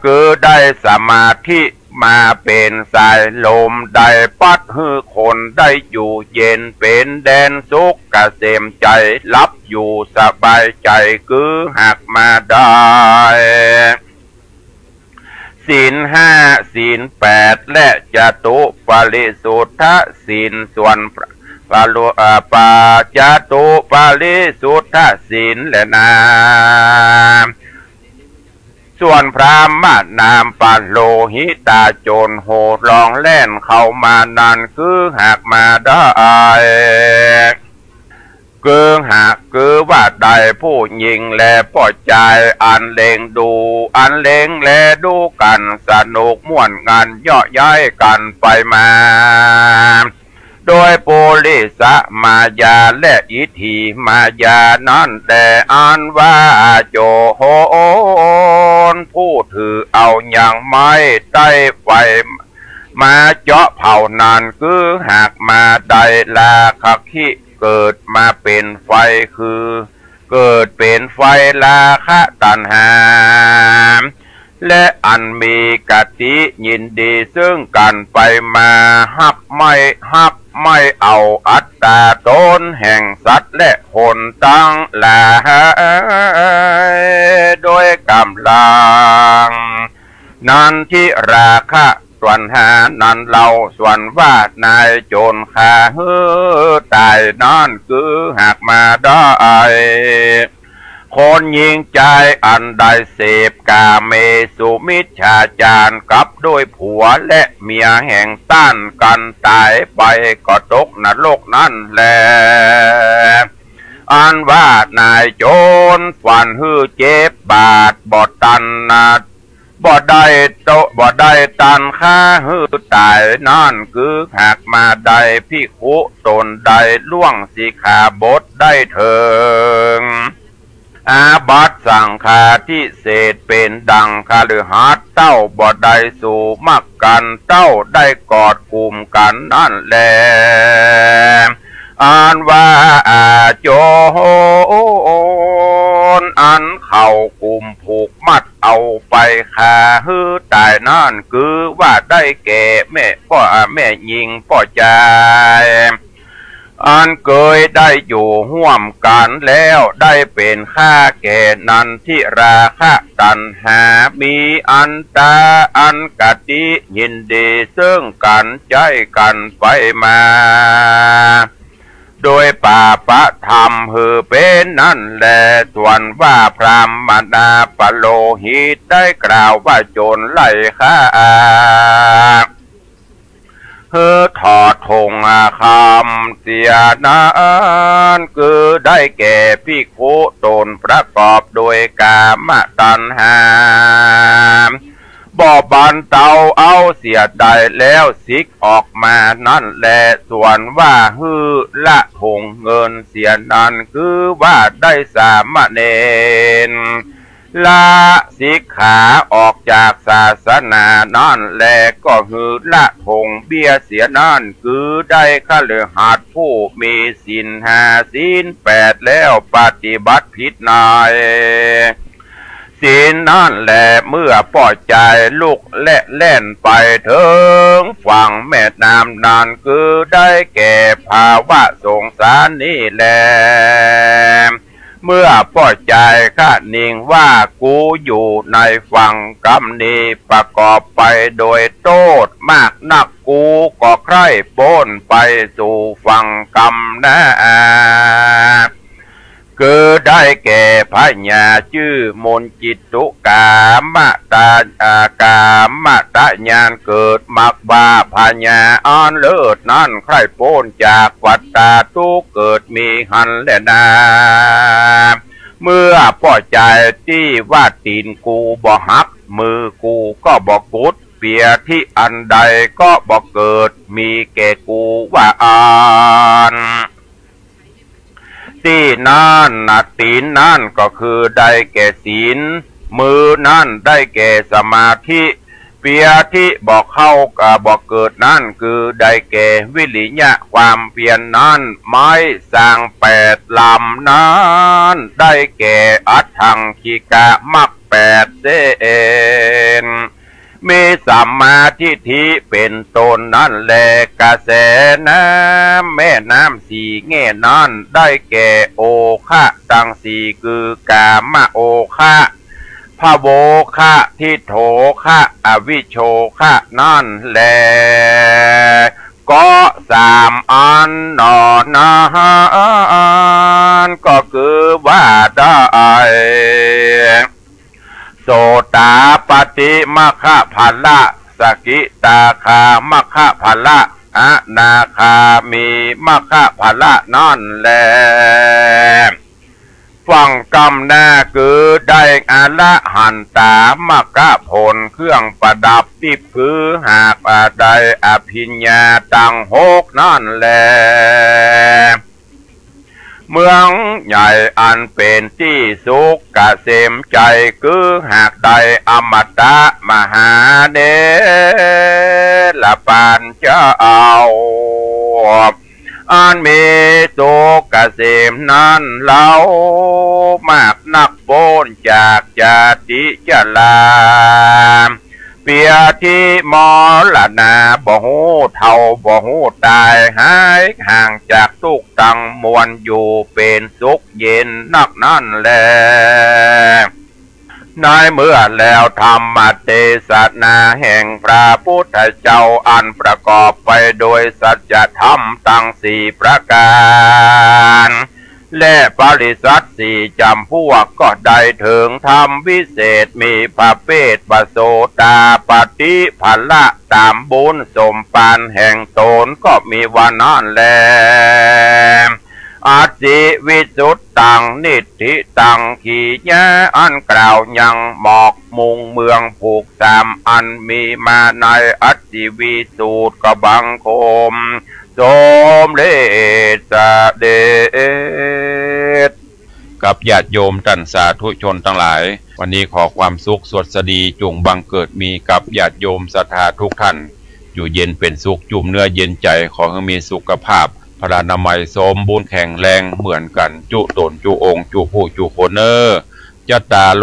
คือได้สมาธิมาเป็นสายลมได้ปัดฮือคนได้อยู่เย็นเป็นแดนสุขเกษมใจรับอยู่สบายใจคือหักมาได้ศีลห้าศีลแปดและจตุปาริสุทธศีลส่วนปาจตุปาริสุทธศีลและนาส่วนพระมานามปัลโลหิตาโจรโหดลองแล่นเข้ามานั่นคือหากมาได้คือว่าได้ผู้หญิงและป่อใจอันเล็งดูอันเล็งและดูกันสนุกม่วนงานย่อย้ายกันไปมาโดยปุริสมายาและอิทธิมายานั้นแต่อ่านว่าโจโหนผู้ถือเอาอย่างไม้ใต้ไฟมาเจาะเผานานคือหากมาได้ลาคักขิเกิดมาเป็นไฟคือเกิดเป็นไฟลาคะตัณหาและอันมีกติยินดีซึ่งกันไปมาหักไม่เอาอัตตาตนแห่งสัตว์และคนตั้งหลายโดยกำลังนันทิราคะส่วนหานันเราส่วนว่านายโจรขาตายนั่นคือหากมาได้คนยิงใจอันใดเสพกาเมสุมิจฉาจารกับด้วยผัวและเมียแห่งต้านกันตายไปก็ตกนรกนั่นแหละอันว่านายโจรฝันหื้อเจ็บบาดบอดตันนาบ่ได้ตันค่าหื้อตายนั่นคือหากมาได้พิคุตนได้ล่วงสิขาบทได้เถิงอาบัตสังฆาทิเศษเป็นดังคฤหัสถ์เต้าบ่ได้สู่มักกันเต้าได้กอดกลุ่มกันนั่นแลอ่านว่าโจรอันเข่ากลุ่มผูกมัดเอาไปฆ่าฮื้อตายนั่นคือว่าได้แก่แม่ยิงพ่อใจอันเคยได้อยู่ห่วมกันแล้วได้เป็นข้าแก่นันทิราคะตัณหามีอันตาอันกติยินดีซึ่งกันใจกันไปมาโดยป่าปะธรรมหือเป็นนั่นแหละส่วนว่าพรามนาปโลหิตได้กล่าวว่าโจรไล่ฆ่าถอดธงคำเสียนานคือได้แก่ภิกขุตนประกอบโดยกามตัณหาบ่บันเตาเอาเสียได้แล้วสิกออกมานั่นแหละส่วนว่าฮือละธงเงินเสียนั้นคือว่าได้สามเณรละสิกขาออกจากศาสนานั่นแลก็คือละธงเบี้ยเสียนั่นคือได้คฤหัสถ์ผู้มีศีลห้าศีลแปดแล้วปฏิบัติผิดนายศีลนั่นแหละเมื่อปล่อยใจลุกและเล่นไปถึงฝั่งแม่น้ำนั่นคือได้แก่ภาวะสงสารนี่แหละเมื่อปล่อยใจข้านิ่งว่ากูอยู่ในฝั่งกรรมนี้ประกอบไปโดยโทษมากนักกูก็ใคร่โป้นไปสู่ฝั่งกรรมนะ เกิดได้แก่พญาชื่อมนจิตตุกามตากามตะญาณเกิดมักบาพญาอ่อนเลิศนั้นใครโป้นจากวัฏฏาทุกเกิดมีหันและนาเมื่อป้อใจที่ว่าตีนกูบ่หักมือกูก็บ่กุดเปียที่อันใดก็บ่เกิดมีแก่กูว่าอ่านที่นั่นตีนนั่นก็คือได้แก่ศีลมือนั่นได้แก่สมาธิเปียที่บอกเข้ากับบอกเกิดนั่นคือได้แก่วิริยะความเพียรนั่นไม้สร้าง8 ลำนั้นได้แก่อัตถังคิกะมัก8 เสนมีสัมมาทิฏฐิเป็นตนนั่นแหละกระแสน้ำแม่น้ำสี่แง่นั้นได้แก่โอคะตังสี่คือกามโอคะพระโวคะทิโถคะอวิโชคะนั่นแหละก็3 อันนอนาก็คือว่าได้โสตาปฏิมัคคะภัลละสกิตาคามัคคะภัลละอนาคามีมัคคะภัลละนั่นแหละฟังกรรมหน้าคือได้อละหันตามรรคผลเครื่องประดับที่พื้นหากได้อภิญญาตั้ง6นั่นแหละเมืองใหญ่อันเป็นที่สุขเกษมใจคือหากได้อมตะมหาเดลปานเจ้าอันมีสุขเกษมนั้นเล่ามากนักโพ้นจากจาติจลาเปียที่มรณะบ่หูเท่าบ่หูตายหายห่างจากทุกตังมวลอยู่เป็นสุขเย็นนักนั่นแหละในเมื่อแล้วธรรมเทศนาแห่งพระพุทธเจ้าอันประกอบไปโดยสัจธรรมตั้ง4 ประการและปริษัท4 จำพวกก็ได้ถึงธรรมวิเศษมีพระเพศปโสตาปฏิภัลละตามบุญสมปานแห่งตนก็มีวันนั้นแลอาจิวิสุทตังนิธิตังขีญะอันกล่าวยังหมอกมุงเมืองผูก3 อันมีมาในอัจิวิสุทธกบังคมสมเด็จเดชกับญาติโยมท่านสาธุชนทั้งหลายวันนี้ขอความสุขสวัสดีจงบังเกิดมีกับญาติโยมศรัทธาทุกท่านอยู่เย็นเป็นสุขจุ่มเนื้อเย็นใจขอให้มีสุขภาพพลานามัยสมบูรณ์แข็งแรงเหมือนกันจุตนจุองค์จุผู้จุโคเนอร์จัตตาโล